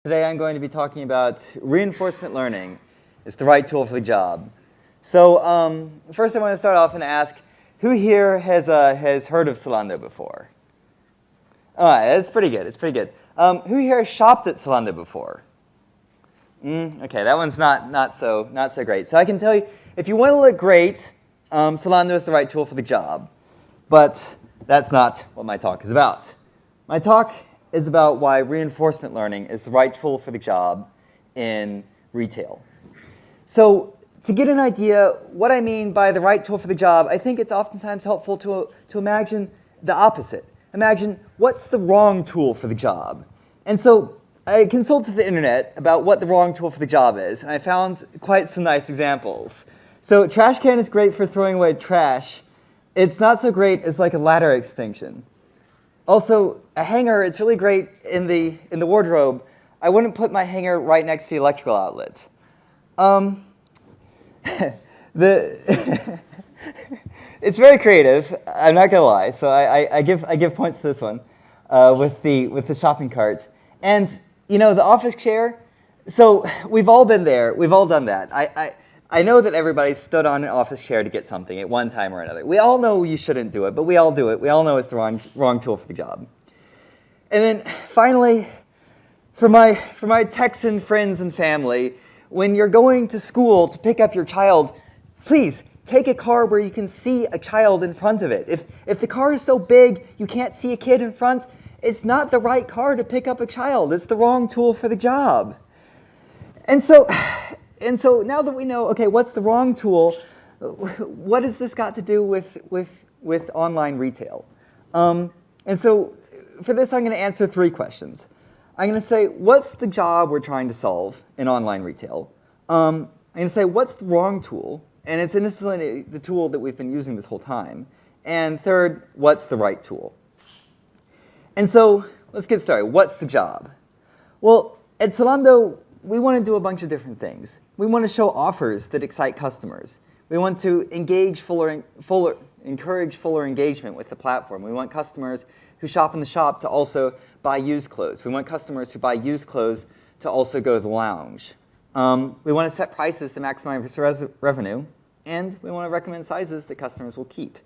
Today I'm going to be talking about reinforcement learning. It's the right tool for the job. So first I want to start off and ask, who here has heard of Zalando before? All right, that's pretty good. It's pretty good. Who here has shopped at Zalando before? Okay, that one's not so great. So I can tell you, if you want to look great, Zalando is the right tool for the job. But that's not what my talk is about. My talk is about why reinforcement learning is the right tool for the job in retail. So to get an idea what I mean by the right tool for the job, I think it's oftentimes helpful to imagine the opposite. Imagine what's the wrong tool for the job. And so I consulted the internet about what the wrong tool for the job is, and I found quite some nice examples. So trash can is great for throwing away trash. It's not so great as like a ladder extension. Also, a hanger, it's really great in the wardrobe. I wouldn't put my hanger right next to the electrical outlet. It's very creative, I'm not gonna lie. So I give points to this one with the shopping cart. And you know, the office chair, so we've all been there, we've all done that. I know that everybody stood on an office chair to get something at one time or another. We all know you shouldn't do it, but we all do it. We all know it's the wrong tool for the job. And then finally, for my Texan friends and family, when you're going to school to pick up your child, please take a car where you can see a child in front of it. If the car is so big you can't see a kid in front, it's not the right car to pick up a child. It's the wrong tool for the job. And so now that we know, okay, what's the wrong tool, what has this got to do with online retail? And so for this, I'm going to answer three questions. I'm going to say, what's the job we're trying to solve in online retail? I'm going to say, what's the wrong tool? And it's innocently the tool that we've been using this whole time. And third, what's the right tool? And so let's get started. What's the job? Well, at Zalando, we want to do a bunch of different things. We want to show offers that excite customers. We want to encourage fuller engagement with the platform. We want customers who shop in the shop to also buy used clothes. We want customers who buy used clothes to also go to the lounge. We want to set prices to maximize revenue, and we want to recommend sizes that customers will keep.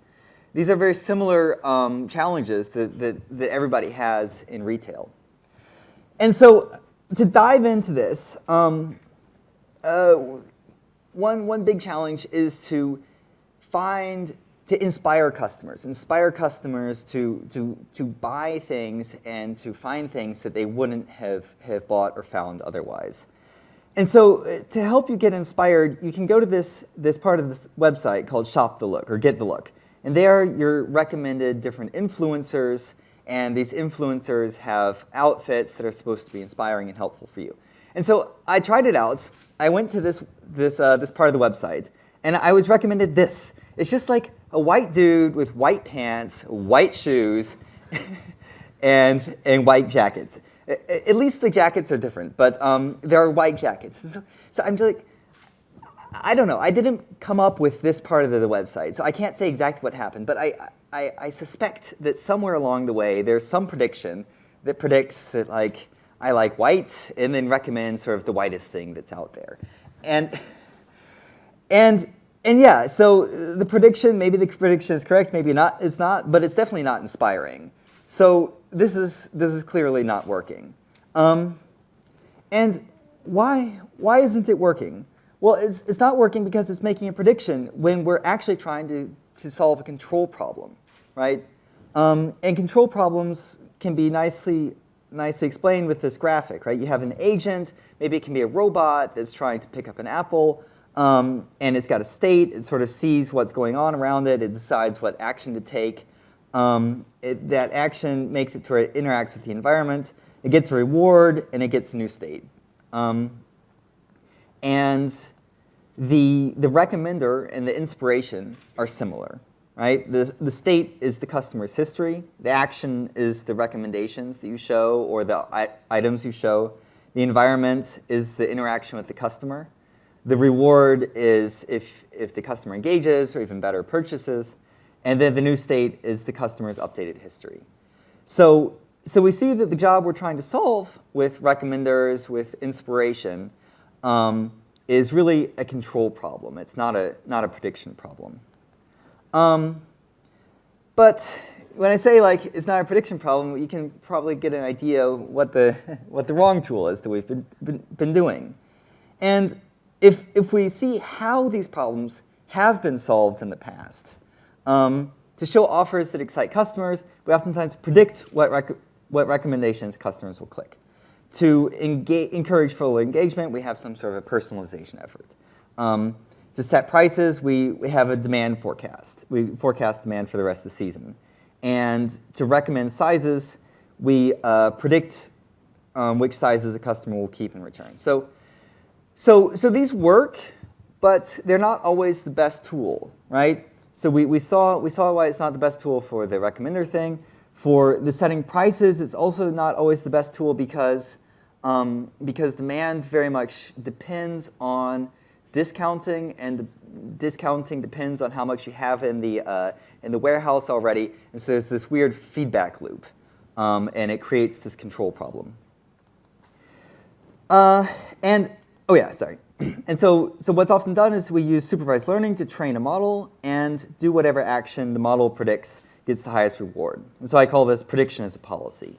These are very similar challenges that everybody has in retail. And so to dive into this, one big challenge is to inspire customers to buy things and to find things that they wouldn't have bought or found otherwise. And so to help you get inspired, you can go to this part of this website called Shop the Look or Get the Look. And there you're recommended different influencers, and these influencers have outfits that are supposed to be inspiring and helpful for you. And so I tried it out. I went to this part of the website, and I was recommended this. It's just like a white dude with white pants, white shoes, and white jackets. At least the jackets are different, but there are white jackets. And so I'm just like, I don't know. I didn't come up with this part of the website, so I can't say exactly what happened, but I suspect that somewhere along the way there's some prediction that predicts that like I like white and then recommends sort of the whitest thing that's out there. And yeah, so the prediction, maybe the prediction is correct, maybe not, it's not, but it's definitely not inspiring. So this is clearly not working. And why isn't it working? Well, it's not working because it's making a prediction when we're actually trying to solve a control problem, right? And control problems can be nicely explained with this graphic, right? You have an agent, maybe it can be a robot that's trying to pick up an apple, and it's got a state, it sort of sees what's going on around it, it decides what action to take. That action makes it to where it interacts with the environment, it gets a reward, and it gets a new state. And the recommender and the inspiration are similar, right? The state is the customer's history. The action is the recommendations that you show or the items you show. The environment is the interaction with the customer. The reward is if the customer engages or even better purchases. And then the new state is the customer's updated history. So so we see that the job we're trying to solve with recommenders, with inspiration, is really a control problem. It's not a prediction problem. But when I say like it's not a prediction problem, you can probably get an idea what the wrong tool is that we've been doing. And if we see how these problems have been solved in the past, to show offers that excite customers, we oftentimes predict what recommendations customers will click. To encourage full engagement, we have some sort of a personalization effort. To set prices, we have a demand forecast. We forecast demand for the rest of the season. And to recommend sizes, we predict which sizes a customer will keep in return. So these work, but they're not always the best tool, right? So we saw why it's not the best tool for the recommender thing. For the setting prices, it's also not always the best tool because demand very much depends on discounting, and discounting depends on how much you have in the warehouse already. And so there's this weird feedback loop, and it creates this control problem. And so what's often done is we use supervised learning to train a model and do whatever action the model predicts gets the highest reward. And so I call this prediction as a policy.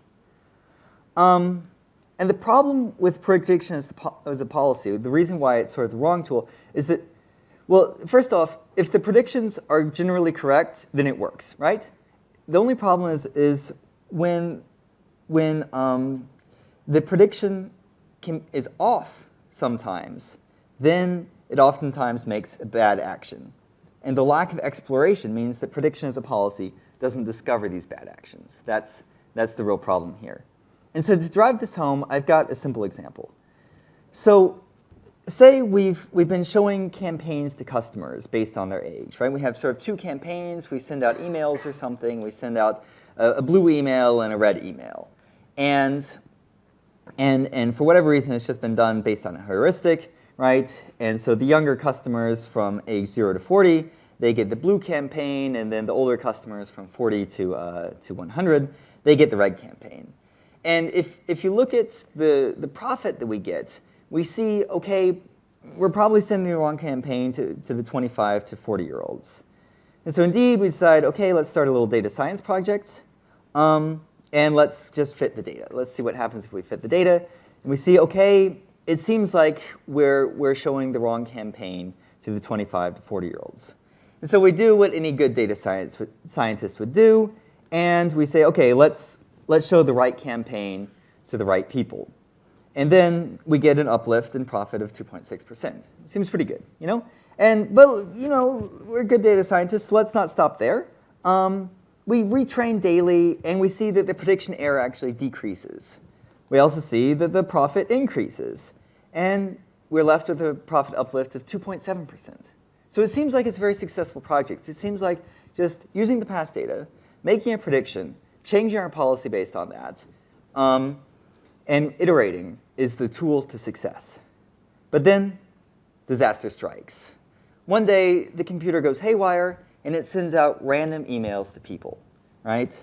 And the problem with prediction as a policy, the reason why it's sort of the wrong tool, is that, well, first off, if the predictions are generally correct, then it works, right? The only problem is when the prediction is off sometimes, then it oftentimes makes a bad action. And the lack of exploration means that prediction as a policy doesn't discover these bad actions. That's the real problem here. And so to drive this home, I've got a simple example. So say we've been showing campaigns to customers based on their age, right? We have sort of two campaigns. We send out emails or something. We send out a blue email and a red email. And for whatever reason, it's just been done based on a heuristic, right? And so the younger customers from age 0 to 40, they get the blue campaign, and then the older customers from 40 to 100, they get the red campaign. And if you look at the profit that we get, we see, okay, we're probably sending the wrong campaign to the 25 to 40-year-olds. And so indeed, we decide, okay, let's start a little data science project, and let's just fit the data. Let's see what happens if we fit the data. And we see, okay, it seems like we're showing the wrong campaign to the 25 to 40-year-olds. And so we do what any good data scientist would do, and we say, okay, let's show the right campaign to the right people. And then we get an uplift in profit of 2.6%. Seems pretty good, you know? But you know, we're good data scientists, so let's not stop there. We retrain daily, and we see that the prediction error actually decreases. We also see that the profit increases. And we're left with a profit uplift of 2.7%. So it seems like it's a very successful project. It seems like just using the past data, making a prediction, changing our policy based on that, and iterating is the tool to success. But then disaster strikes. One day, the computer goes haywire, and it sends out random emails to people, right?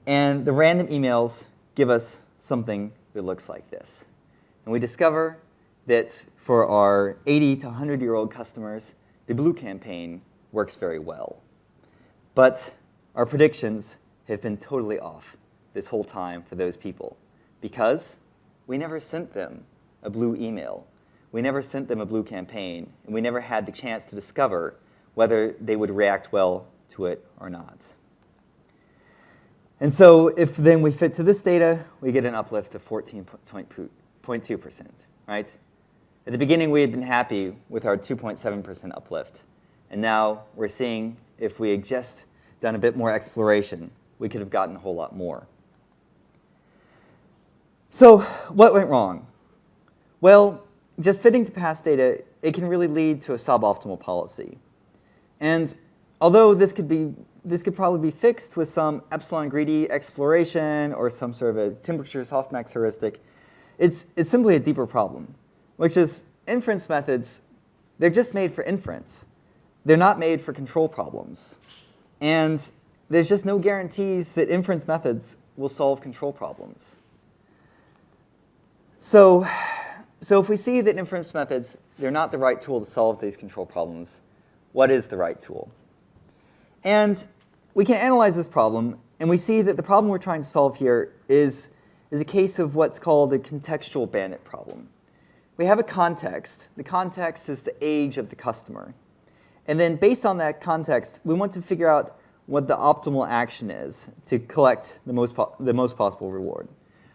And the random emails give us something that looks like this. And we discover that for our 80 to 100-year-old customers, the blue campaign works very well. But our predictions have been totally off this whole time for those people because we never sent them a blue email. We never sent them a blue campaign, and we never had the chance to discover whether they would react well to it or not. And so if then we fit to this data, we get an uplift of 14.2%, right? At the beginning, we had been happy with our 2.7% uplift. And now we're seeing if we had just done a bit more exploration, we could have gotten a whole lot more. So what went wrong? Well, just fitting to past data, it can really lead to a suboptimal policy. And although this could probably be fixed with some epsilon greedy exploration or some sort of a temperature softmax heuristic, it's simply a deeper problem, which is inference methods, they're just made for inference. They're not made for control problems. And there's just no guarantees that inference methods will solve control problems. So if we see that inference methods, they're not the right tool to solve these control problems, what is the right tool? And we can analyze this problem, and we see that the problem we're trying to solve here is a case of what's called a contextual bandit problem. We have a context. The context is the age of the customer. And then based on that context, we want to figure out what the optimal action is to collect the most possible reward.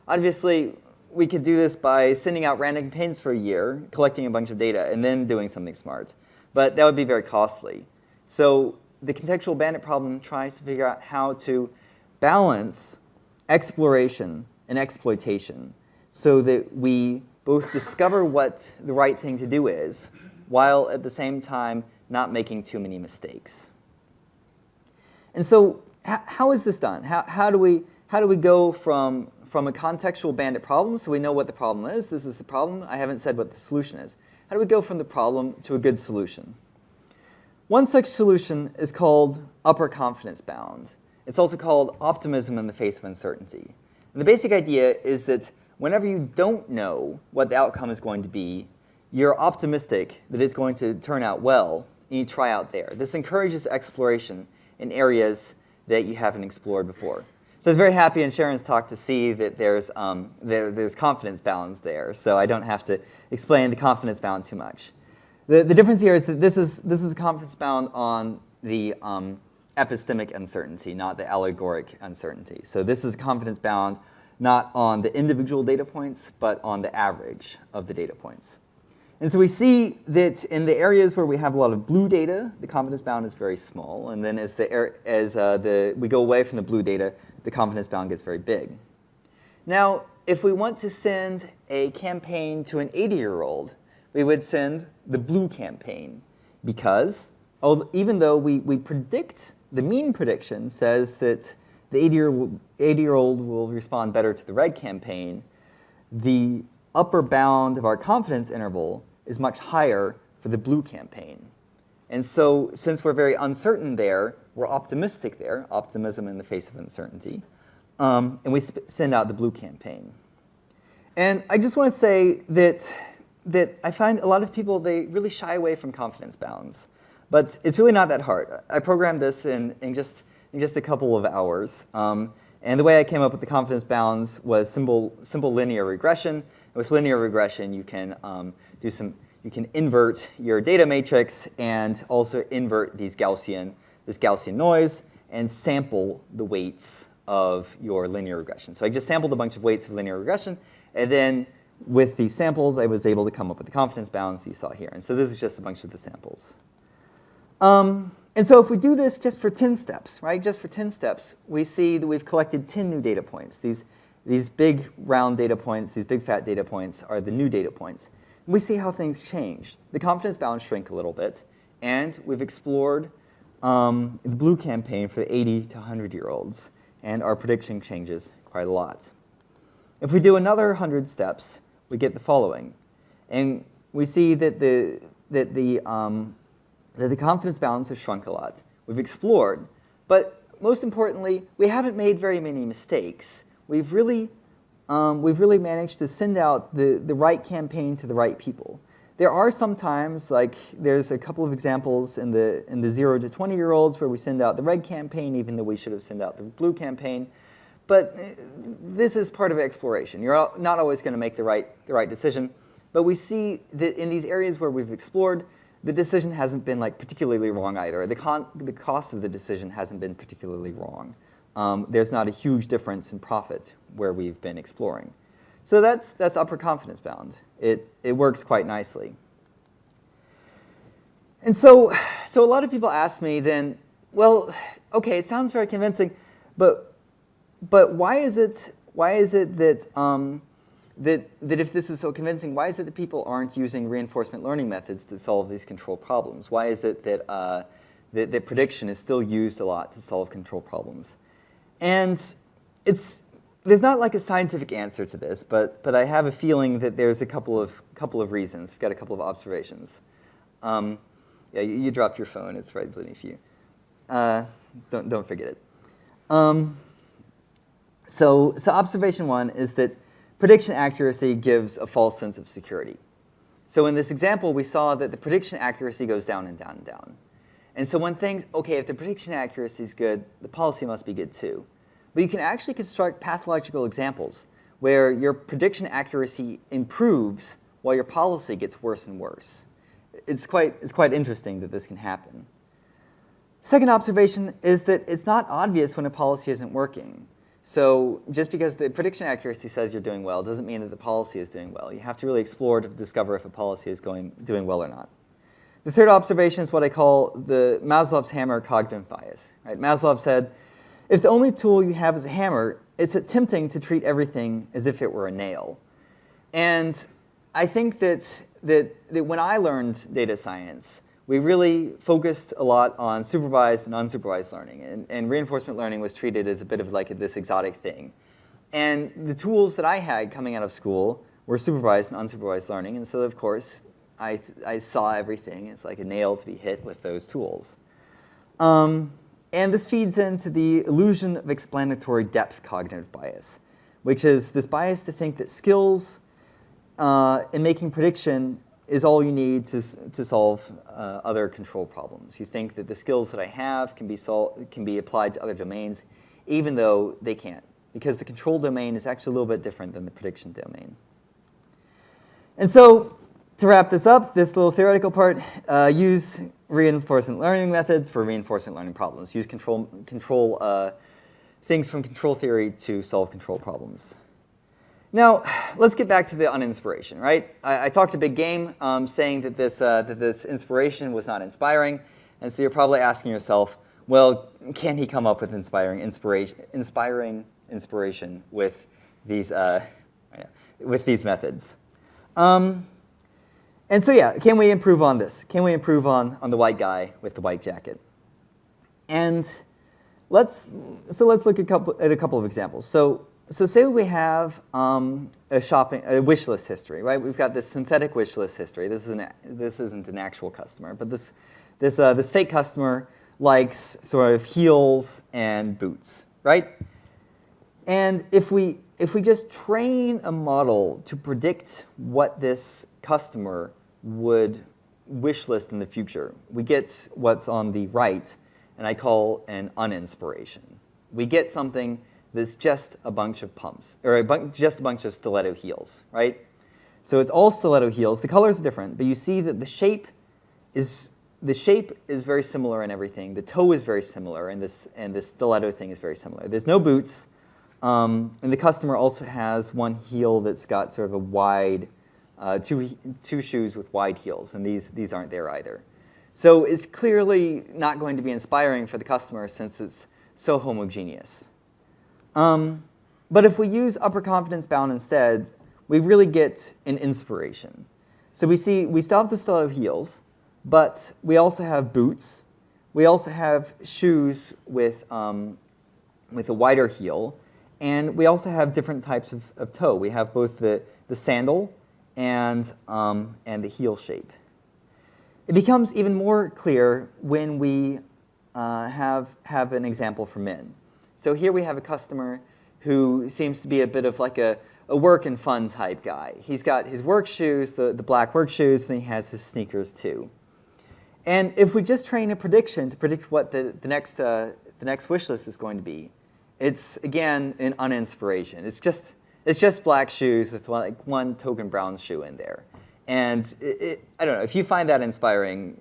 Obviously, we could do this by sending out random campaigns for a year, collecting a bunch of data, and then doing something smart. But that would be very costly. So the contextual bandit problem tries to figure out how to balance exploration and exploitation so that we both discover what the right thing to do is, while at the same time not making too many mistakes. And so how is this done? How do we go from a contextual bandit problem, so we know what the problem is, this is the problem, I haven't said what the solution is. How do we go from the problem to a good solution? One such solution is called upper confidence bound. It's also called optimism in the face of uncertainty. And the basic idea is that whenever you don't know what the outcome is going to be, you're optimistic that it's going to turn out well, and you try out there. This encourages exploration in areas that you haven't explored before. So I was very happy in Sharon's talk to see that there's confidence bounds there, so I don't have to explain the confidence bound too much. The difference here is that this is a confidence bound on the epistemic uncertainty, not the allegoric uncertainty. So this is confidence bound not on the individual data points, but on the average of the data points. And so we see that in the areas where we have a lot of blue data, the confidence bound is very small. And then as we go away from the blue data, the confidence bound gets very big. Now, if we want to send a campaign to an 80-year-old, we would send the blue campaign because even though we predict, the mean prediction says that the 80-year-old will respond better to the red campaign, the upper bound of our confidence interval is much higher for the blue campaign. And so since we're very uncertain there, we're optimistic there, optimism in the face of uncertainty, and we send out the blue campaign. And I just want to say that I find a lot of people, they really shy away from confidence bounds. But it's really not that hard. I programmed this in just a couple of hours. And the way I came up with the confidence bounds was simple linear regression. With linear regression, you can you can invert your data matrix and also invert this Gaussian noise and sample the weights of your linear regression. So I just sampled a bunch of weights of linear regression, and then with these samples, I was able to come up with the confidence bounds that you saw here. And so this is just a bunch of the samples. And so if we do this just for 10 steps, right? Just for 10 steps, we see that we've collected 10 new data points. These big round data points, these big fat data points are the new data points. And we see how things change. The confidence bounds shrink a little bit, and we've explored the blue campaign for the 80 to 100-year-olds, and our prediction changes quite a lot. If we do another 100 steps, we get the following. And we see that the confidence bounds have shrunk a lot. We've explored, but most importantly, we haven't made very many mistakes. We've really managed to send out the right campaign to the right people. There are some times, like there's a couple of examples in the 0 to 20-year-olds where we send out the red campaign, even though we should have sent out the blue campaign. But this is part of exploration. You're not always going to make the right decision. But we see that in these areas where we've explored, the decision hasn't been particularly wrong either. The cost of the decision hasn't been particularly wrong. There's not a huge difference in profit where we've been exploring. So that's upper confidence bound. It works quite nicely. And so a lot of people ask me then, well, okay, it sounds very convincing, but why is it that that if this is so convincing, why is it that people aren't using reinforcement learning methods to solve these control problems? Why is it that prediction is still used a lot to solve control problems? And there's not like a scientific answer to this, but I have a feeling that there's a couple of reasons. We've got a couple of observations. Yeah, you dropped your phone. It's right beneath you. Don't forget it. So observation one is that prediction accuracy gives a false sense of security. So in this example, we saw that the prediction accuracy goes down and down and down. And so when things, okay, if the prediction accuracy is good, the policy must be good too. But you can actually construct pathological examples where your prediction accuracy improves while your policy gets worse and worse. It's quite interesting that this can happen. Second observation is that it's not obvious when a policy isn't working. So just because the prediction accuracy says you're doing well doesn't mean that the policy is doing well. You have to really explore to discover if a policy is doing well or not. The third observation is what I call the Maslow's hammer cognitive bias. Right? Maslow said, if the only tool you have is a hammer, it's tempting to treat everything as if it were a nail. And I think that when I learned data science, we really focused a lot on supervised and unsupervised learning. And reinforcement learning was treated as a bit of like this exotic thing. And the tools that I had coming out of school were supervised and unsupervised learning. And so, of course, I saw everything as like a nail to be hit with those tools. And this feeds into the illusion of explanatory depth cognitive bias, which is this bias to think that skills in making prediction is all you need to solve other control problems. You think that the skills that I have can be applied to other domains, even though they can't, because the control domain is actually a little bit different than the prediction domain. And so, to wrap this up, this little theoretical part, use reinforcement learning methods for reinforcement learning problems. Use things from control theory to solve control problems. Now, let's get back to the uninspiration, right? I talked a big game saying that this inspiration was not inspiring, and so you're probably asking yourself, well, can he come up with inspiring inspiration with these methods? And so yeah, can we improve on this? Can we improve on the white guy with the white jacket? And let's look at a couple of examples. So say we have a wish list history, right? We've got this synthetic wish list history. This isn't an actual customer, but this fake customer likes sort of heels and boots, right? And if we just train a model to predict what this customer would wish list in the future, we get what's on the right, and I call an uninspiration. We get something that's just a bunch of pumps, or just a bunch of stiletto heels, right? So it's all stiletto heels. The colors are different, but you see that the shape is very similar in everything. The toe is very similar, and this stiletto thing is very similar. There's no boots, and the customer also has one heel that's got sort of a wide, two shoes with wide heels, and these aren't there either. So it's clearly not going to be inspiring for the customer since it's so homogeneous. But if we use upper confidence bound instead, we really get an inspiration. So we still have the stiletto heels, but we also have boots. We also have shoes with a wider heel, and we also have different types of toe. We have both the sandal and the heel shape. It becomes even more clear when we have an example for men. So here we have a customer who seems to be a bit of like a work and fun type guy. He's got his work shoes, the black work shoes, and he has his sneakers too. And if we just train a prediction to predict what the next wish list is going to be, it's again an uninspiration. It's just black shoes with one token brown shoe in there. And I don't know, if you find that inspiring,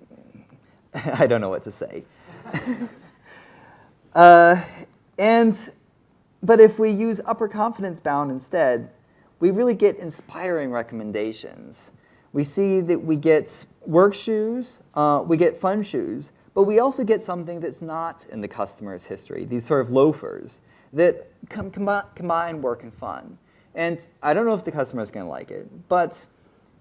I don't know what to say. But if we use upper confidence bound instead, we really get inspiring recommendations. We see that we get work shoes, we get fun shoes, but we also get something that's not in the customer's history, these sort of loafers that combine work and fun. And I don't know if the customer is going to like it, but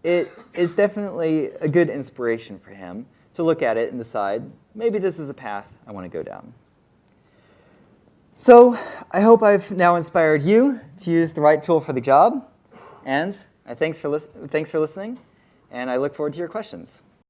it is definitely a good inspiration for him to look at it and decide, maybe this is a path I want to go down. So I hope I've now inspired you to use the right tool for the job. And thanks for listening, and I look forward to your questions.